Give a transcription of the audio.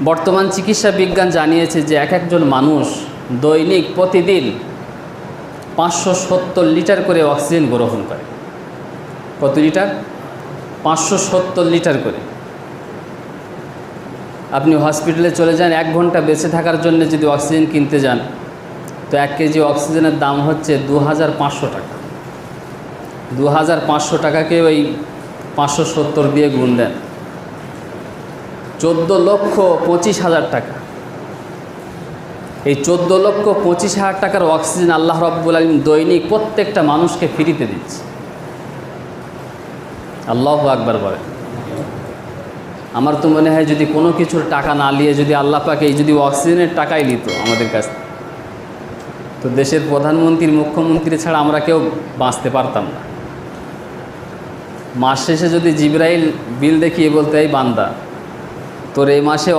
বর্তমান চিকিৎসা বিজ্ঞান জানিয়েছে যে একজন মানুষ দৈনিক প্রতিদিন 570 লিটার করে অক্সিজেন গ্রহণ করে। কত লিটার? 570 লিটার করে। আপনি হসপিটালে চলে যান, 1 ঘন্টা বেঁচে থাকার জন্য যদি অক্সিজেন কিনতে যান, তো 1 কেজি অক্সিজেনের দাম হচ্ছে 2500 টাকা। 2500 টাকাকে ওই 570 দিয়ে গুণ দেন, 14,25,000 টাকা। এই 14,25,000 টাকার অক্সিজেন আল্লাহ রাব্বুল আলামিন দৈনিক প্রত্যেকটা মানুষকে ফ্রিতে দিচ্ছে। আল্লাহু আকবার বলেন। আমার তো মনে হয় যদি কোনো কিছুর টাকা না নিয়ে যদি আল্লাহ পাক এই যদি অক্সিজেনের টাকাই নিত আমাদের কাছ থেকে, তো দেশের প্রধানমন্ত্রী মুখ্যমন্ত্রী ছাড়া আমরা কেউ বাঁচতে পারতাম না। মাস শেষে যদি জিবরাইল বিল দেখিয়ে বলতে, এই বান্দা তোর এই মাসে